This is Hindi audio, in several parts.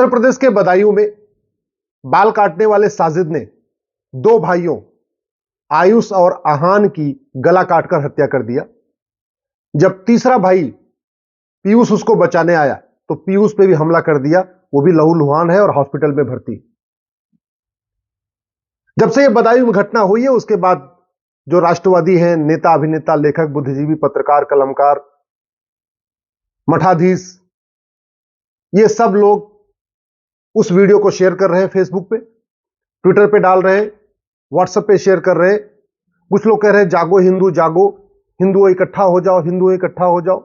उत्तर प्रदेश के बदायूं में बाल काटने वाले साजिद ने दो भाइयों आयुष और आहान की गला काटकर हत्या कर दिया। जब तीसरा भाई पीयूष उसको बचाने आया तो पीयूष पे भी हमला कर दिया, वो भी लहूलुहान है और हॉस्पिटल में भर्ती। जब से ये बदायूं में घटना हुई है उसके बाद जो राष्ट्रवादी हैं, नेता, अभिनेता, लेखक, बुद्धिजीवी, पत्रकार, कलमकार, मठाधीश, ये सब लोग उस वीडियो को शेयर कर रहे हैं, फेसबुक पे, ट्विटर पे डाल रहे हैं, व्हाट्सएप पे शेयर कर रहे हैं। कुछ लोग कह रहे हैं जागो हिंदू जागो, हिंदुओं इकट्ठा हो जाओ, हिंदुओं इकट्ठा हो जाओ।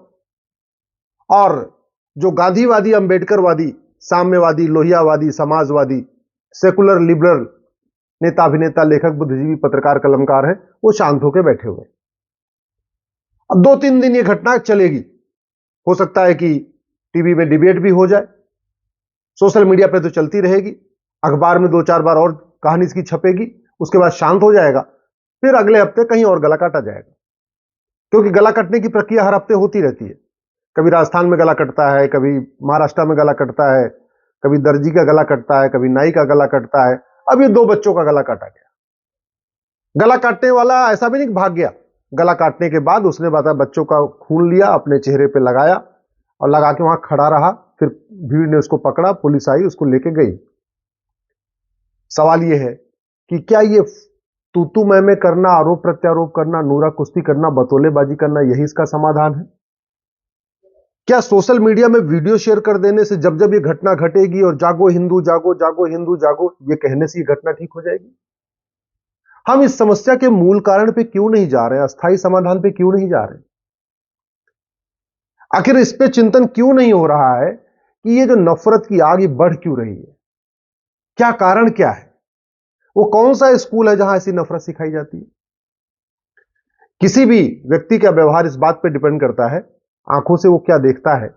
और जो गांधीवादी, अंबेडकरवादी, साम्यवादी, लोहियावादी, समाजवादी, सेकुलर, लिबरल नेता, अभिनेता, लेखक, बुद्धिजीवी, पत्रकार, कलमकार हैं, वो शांत होकर बैठे हुए। अब 2-3 दिन ये घटना चलेगी। हो सकता है कि टीवी में डिबेट भी हो जाए, सोशल मीडिया पे तो चलती रहेगी, अखबार में 2-4 बार और कहानी इसकी छपेगी, उसके बाद शांत हो जाएगा, फिर अगले हफ्ते कहीं और गला काटा जाएगा। क्योंकि गला कटने की प्रक्रिया हर हफ्ते होती रहती है। कभी राजस्थान में गला कटता है, कभी महाराष्ट्र में गला कटता है, कभी दर्जी का गला कटता है, कभी नाई का गला कटता है। अब ये 2 बच्चों का गला काटा गया। गला काटने वाला ऐसा भी नहीं भाग गया, गला काटने के बाद उसने बच्चों का खून लिया, अपने चेहरे पे लगाया और लगा के वहां खड़ा रहा। फिर भीड़ ने उसको पकड़ा, पुलिस आई, उसको लेके गई। सवाल यह है कि क्या ये तू मैं करना, आरोप प्रत्यारोप करना, नूरा कुश्ती करना, बतौलेबाजी करना, यही इसका समाधान है? क्या सोशल मीडिया में वीडियो शेयर कर देने से जब जब ये घटना घटेगी और जागो हिंदू जागो, जागो हिंदू जागो, ये कहने से ये घटना ठीक हो जाएगी? हम इस समस्या के मूल कारण पे क्यों नहीं जा रहे, अस्थायी समाधान पे क्यों नहीं जा रहे? आखिर इस पे चिंतन क्यों नहीं हो रहा है कि ये जो नफरत की आग ये बढ़ क्यों रही है? क्या कारण क्या है? वो कौन सा स्कूल है जहां ऐसी नफरत सिखाई जाती है? किसी भी व्यक्ति का व्यवहार इस बात पर डिपेंड करता है, आंखों से वो क्या देखता है,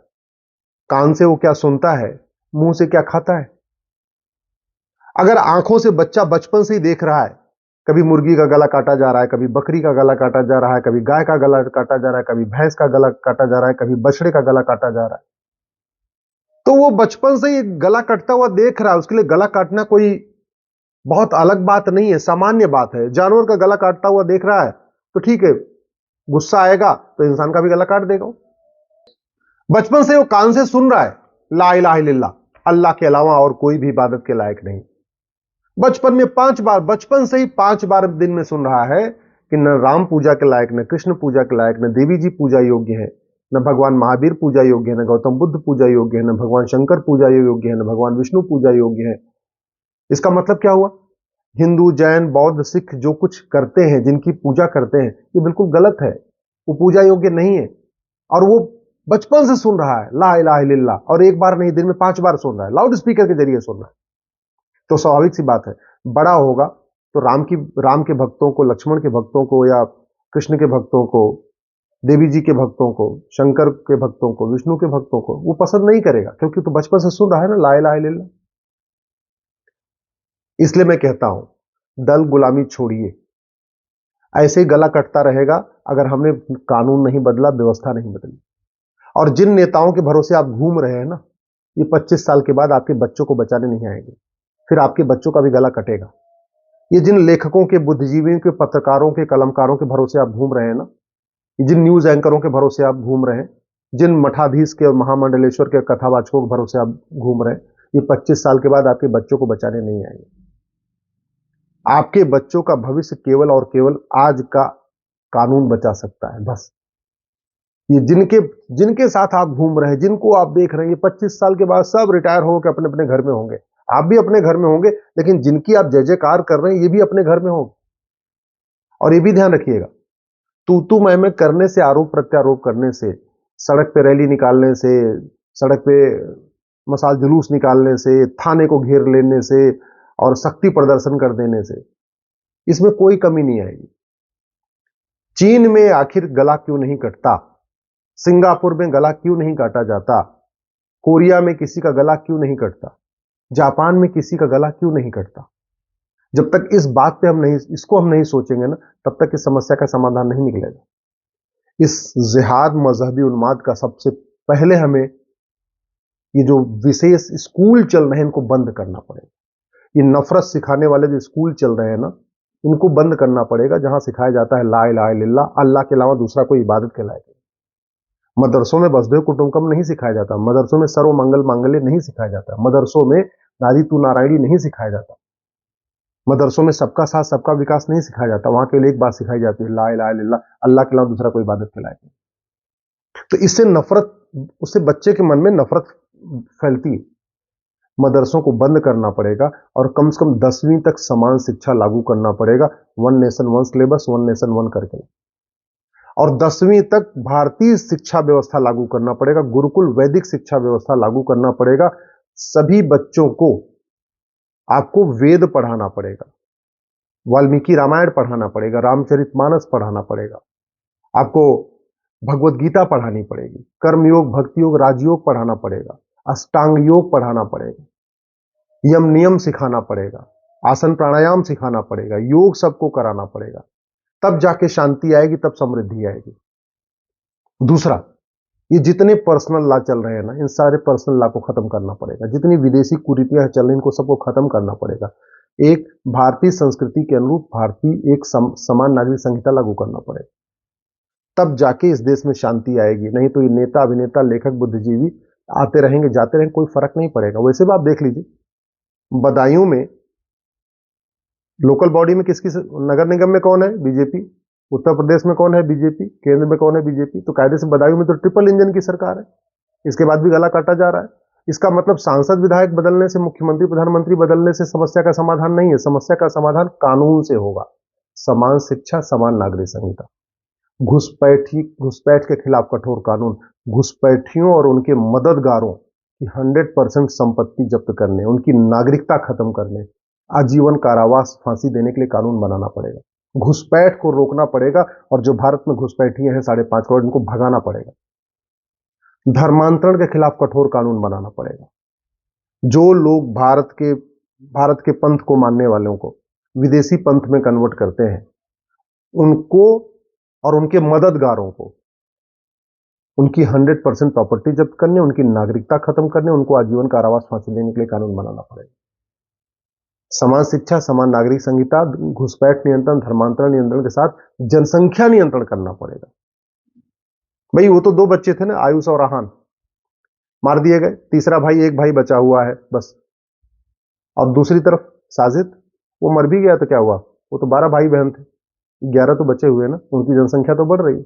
कान से वो क्या सुनता है, मुंह से क्या खाता है। अगर आंखों से बच्चा बचपन से ही देख रहा है, कभी मुर्गी का गला काटा जा रहा है, कभी बकरी का गला काटा जा रहा है, कभी गाय का गला काटा जा रहा है, कभी भैंस का गला काटा जा रहा है, कभी बछड़े का गला काटा जा रहा है, तो वो बचपन से ही गला कटता हुआ देख रहा है। उसके लिए गला काटना कोई बहुत अलग बात नहीं है, सामान्य बात है। जानवर का गला काटता हुआ देख रहा है तो ठीक है, गुस्सा आएगा तो इंसान का भी गला काट देगा। बचपन से वो कान से सुन रहा है, ला इलाहा इल्लल्लाह, अल्लाह के अलावा और कोई भी इबादत के लायक नहीं। बचपन में 5 बार, बचपन से ही 5 बार दिन में सुन रहा है कि न राम पूजा के लायक, न कृष्ण पूजा के लायक, न देवी जी पूजा योग्य है, न भगवान महावीर पूजा योग्य है, न गौतम बुद्ध पूजा योग्य है, न भगवान शंकर पूजा योग्य है, न भगवान विष्णु पूजा योग्य है। इसका मतलब क्या हुआ? हिंदू, जैन, बौद्ध, सिख जो कुछ करते हैं, जिनकी पूजा करते हैं, ये बिल्कुल गलत है, वो पूजा योग्य नहीं है। और वो बचपन से सुन रहा है ला इलाहा इल्लल्लाह, और एक बार नहीं, दिन में 5 बार सुन रहा है, लाउड स्पीकर के जरिए सुन रहा है। तो स्वाभाविक सी बात है, बड़ा होगा तो राम के भक्तों को, लक्ष्मण के भक्तों को, या कृष्ण के भक्तों को, देवी जी के भक्तों को, शंकर के भक्तों को, विष्णु के भक्तों को वो पसंद नहीं करेगा, क्योंकि तो बचपन से सुन रहा है ना ला इलाहा इल्लल्लाह। इसलिए मैं कहता हूं, दल गुलामी छोड़िए। ऐसे ही गला कटता रहेगा अगर हमने कानून नहीं बदला, व्यवस्था नहीं बदली। और जिन नेताओं के भरोसे आप घूम रहे हैं ना, ये 25 साल के बाद आपके बच्चों को बचाने नहीं आएंगे, फिर आपके बच्चों का भी गला कटेगा। ये जिन लेखकों के, बुद्धिजीवियों के, पत्रकारों के, कलमकारों के भरोसे आप घूम रहे हैं ना, जिन न्यूज एंकरों के भरोसे आप घूम रहे हैं, जिन मठाधीश के और महामंडलेश्वर के कथावाचकों के भरोसे आप घूम रहे हैं, ये 25 साल के बाद आपके बच्चों को बचाने नहीं आएंगे। आपके बच्चों का भविष्य केवल और केवल आज का कानून बचा सकता है, बस। ये जिनके साथ आप घूम रहे हैं, जिनको आप देख रहे हैं, ये 25 साल के बाद सब रिटायर होकर अपने अपने घर में होंगे। आप भी अपने घर में होंगे, लेकिन जिनकी आप जय जयकार कर रहे हैं, ये भी अपने घर में होंगे। और ये भी ध्यान रखिएगा, तू मैं करने से, आरोप प्रत्यारोप करने से, सड़क पे रैली निकालने से, सड़क पे मसाल जुलूस निकालने से, थाने को घेर लेने से और शक्ति प्रदर्शन कर देने से इसमें कोई कमी नहीं आएगी। चीन में आखिर गला क्यों नहीं कटता? सिंगापुर में गला क्यों नहीं काटा जाता? कोरिया में किसी का गला क्यों नहीं कटता? जापान में किसी का गला क्यों नहीं कटता? जब तक इस बात पे इसको हम नहीं सोचेंगे ना, तब तक इस समस्या का समाधान नहीं निकलेगा। इस जिहाद, मजहबी उन्माद का सबसे पहले हमें ये जो विशेष स्कूल चल रहे हैं इनको बंद करना पड़ेगा। ये नफरत सिखाने वाले जो स्कूल चल रहे हैं ना, इनको बंद करना पड़ेगा, जहां सिखाया जाता है ला इलाहा इल्लल्लाह, अल्लाह के अलावा दूसरा कोई इबादत के लायक नहीं। मदरसों में वसुधैव कुटुंबकम नहीं सिखाया जाता, मदरसों में सर्व मंगल मांगल्य नहीं सिखाया जाता, मदरसों में नारी तू नारायणी नहीं सिखाया जाता, मदरसों में सबका साथ सबका विकास नहीं सिखाया जाता। वहां केवल एक बात सिखाई जाती है, ला इलाहा इल्लल्लाह, अल्लाह के अलावा दूसरा कोई इबादत के लायक नहीं। तो इससे नफरत, उससे बच्चे के मन में नफरत फैलती है। मदरसों को बंद करना पड़ेगा और कम से कम 10वीं तक समान शिक्षा लागू करना पड़ेगा, one nation one syllabus, one nation one करके। और 10वीं तक भारतीय शिक्षा व्यवस्था लागू करना पड़ेगा, गुरुकुल वैदिक शिक्षा व्यवस्था लागू करना पड़ेगा। सभी बच्चों को आपको वेद पढ़ाना पड़ेगा, वाल्मीकि रामायण पढ़ाना पड़ेगा, रामचरितमानस पढ़ाना पड़ेगा, आपको भगवत गीता पढ़ानी पड़ेगी, कर्मयोग, भक्ति योग, राजयोग पढ़ाना पड़ेगा, अष्टांग योग पढ़ाना पड़ेगा, यम नियम सिखाना पड़ेगा, आसन प्राणायाम सिखाना पड़ेगा, योग सबको कराना पड़ेगा। तब जाके शांति आएगी, तब समृद्धि आएगी। दूसरा, ये जितने पर्सनल लॉ चल रहे हैं ना, इन सारे पर्सनल लॉ को खत्म करना पड़ेगा। जितनी विदेशी कुरीतियां चल रही हैं इनको सबको खत्म करना पड़ेगा। एक भारतीय संस्कृति के अनुरूप भारतीय एक समान नागरिक संहिता लागू करना पड़ेगा, तब जाके इस देश में शांति आएगी। नहीं तो ये नेता, अभिनेता, लेखक, बुद्धिजीवी आते रहेंगे, जाते रहेंगे, कोई फर्क नहीं पड़ेगा। वैसे भी आप देख लीजिए, बदायूं में लोकल बॉडी में किसकी, नगर निगम में कौन है? बीजेपी। उत्तर प्रदेश में कौन है? बीजेपी। केंद्र में कौन है? बीजेपी। तो कायदे से बदायूं में तो ट्रिपल इंजन की सरकार है, इसके बाद भी गला काटा जा रहा है। इसका मतलब सांसद विधायक बदलने से, मुख्यमंत्री प्रधानमंत्री बदलने से समस्या का समाधान नहीं है। समस्या का समाधान कानून से होगा। समान शिक्षा, समान नागरिक संहिता, घुसपैठ के खिलाफ कठोर कानून, घुसपैठियों और उनके मददगारों की 100% संपत्ति जब्त करने, उनकी नागरिकता खत्म करने, आजीवन कारावास, फांसी देने के लिए कानून बनाना पड़ेगा। घुसपैठ को रोकना पड़ेगा और जो भारत में घुसपैठिए हैं 5.5 करोड़, इनको भगाना पड़ेगा। धर्मांतरण के खिलाफ कठोर कानून बनाना पड़ेगा। जो लोग भारत के पंथ को मानने वालों को विदेशी पंथ में कन्वर्ट करते हैं, उनको और उनके मददगारों को उनकी 100% प्रॉपर्टी जब्त करने, उनकी नागरिकता खत्म करने, उनको आजीवन कारावास, फांसी देने के लिए कानून बनाना पड़ेगा। समान शिक्षा, समान नागरिक संहिता, घुसपैठ नियंत्रण, धर्मांतरण नियंत्रण के साथ जनसंख्या नियंत्रण करना पड़ेगा। भाई वो तो 2 बच्चे थे ना, आयुष और आहान, मार दिए गए। तीसरा भाई, एक भाई बचा हुआ है बस। और दूसरी तरफ साजिद, वो मर भी गया तो क्या हुआ? वो तो 12 भाई बहन थे, 11 तो बचे हुए ना, उनकी जनसंख्या तो बढ़ रही है।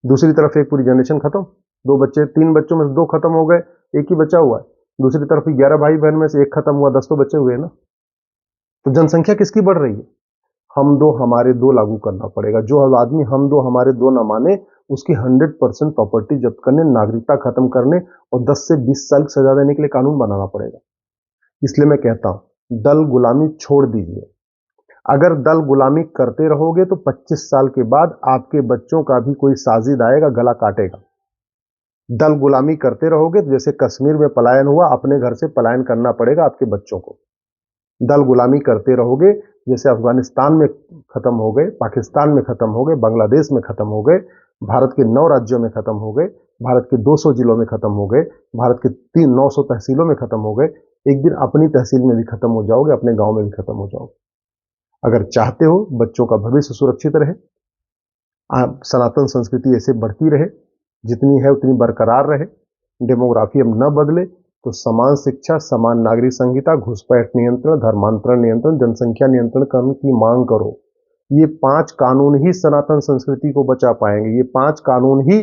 दूसरी तरफ एक पूरी जनरेशन खत्म, 2 बच्चे, 3 बच्चों में से 2 खत्म हो गए, एक ही बचा हुआ है। दूसरी तरफ 11 भाई बहन में से एक खत्म हुआ, 10 तो बचे हुए ना। तो जनसंख्या किसकी बढ़ रही है? हम दो हमारे दो लागू करना पड़ेगा। जो आदमी हम दो हमारे दो ना माने, उसकी 100% प्रॉपर्टी जब्त करने, नागरिकता खत्म करने और 10 से 20 साल की सजा देने के लिए कानून बनाना पड़ेगा। इसलिए मैं कहता हूं, दल गुलामी छोड़ दीजिए। अगर दल गुलामी करते रहोगे तो 25 साल के बाद आपके बच्चों का भी कोई साजिद आएगा, गला काटेगा। दल गुलामी करते रहोगे तो जैसे कश्मीर में पलायन हुआ, अपने घर से पलायन करना पड़ेगा आपके बच्चों को। दल गुलामी करते रहोगे जैसे अफगानिस्तान में खत्म हो गए, पाकिस्तान में खत्म हो गए, बांग्लादेश में खत्म हो गए, भारत के 9 राज्यों में खत्म हो गए, भारत के 200 जिलों में खत्म हो गए, भारत के 900 तहसीलों में खत्म हो गए। एक दिन अपनी तहसील में भी खत्म हो जाओगे, अपने गांव में भी खत्म हो जाओगे। अगर चाहते हो बच्चों का भविष्य सुरक्षित रहे, सनातन संस्कृति ऐसे बढ़ती रहे, जितनी है उतनी बरकरार रहे, डेमोग्राफी अब न बदले, तो समान शिक्षा, समान नागरिक संहिता, घुसपैठ नियंत्रण, धर्मांतरण नियंत्रण, जनसंख्या नियंत्रण करने की मांग करो। ये 5 कानून ही सनातन संस्कृति को बचा पाएंगे। ये 5 कानून ही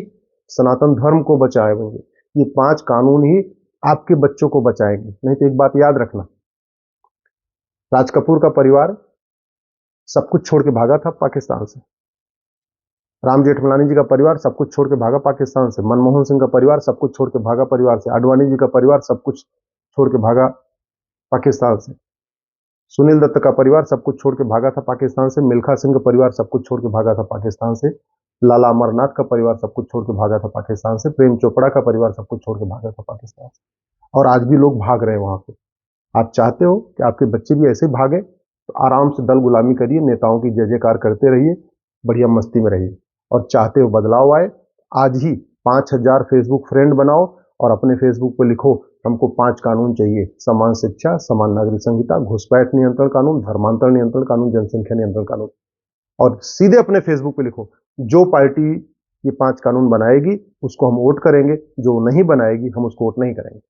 सनातन धर्म को बचाएंगे। ये 5 कानून ही आपके बच्चों को बचाएंगे। नहीं तो एक बात याद रखना, राज कपूर का परिवार सब कुछ छोड़ के भागा था पाकिस्तान से। राम जेठमलानी जी का परिवार सब कुछ छोड़ के भागा पाकिस्तान से। मनमोहन सिंह का परिवार सब कुछ छोड़ के भागा परिवार से। आडवाणी जी का परिवार सब कुछ छोड़ के भागा पाकिस्तान से। सुनील दत्त का परिवार सब कुछ छोड़ के भागा था पाकिस्तान से। मिल्खा सिंह का परिवार सब कुछ छोड़ के भागा था पाकिस्तान से। लाला अमरनाथ का परिवार सब कुछ छोड़ के भागा था पाकिस्तान से। प्रेम चोपड़ा का परिवार सब कुछ छोड़ के भागा था पाकिस्तान से। और आज भी लोग भाग रहे हैं वहां पे। आप चाहते हो कि आपके बच्चे भी ऐसे भागे, तो आराम से दल गुलामी करिए, नेताओं की जय जयकार करते रहिए, बढ़िया मस्ती में रहिए। और चाहते हो बदलाव आए, आज ही 5000 फेसबुक फ्रेंड बनाओ और अपने फेसबुक पर लिखो हमको 5 कानून चाहिए: समान शिक्षा, समान नागरिक संहिता, घुसपैठ नियंत्रण कानून, धर्मांतरण नियंत्रण कानून, जनसंख्या नियंत्रण कानून। और सीधे अपने फेसबुक पे लिखो, जो पार्टी ये 5 कानून बनाएगी उसको हम वोट करेंगे, जो नहीं बनाएगी हम उसको वोट नहीं करेंगे।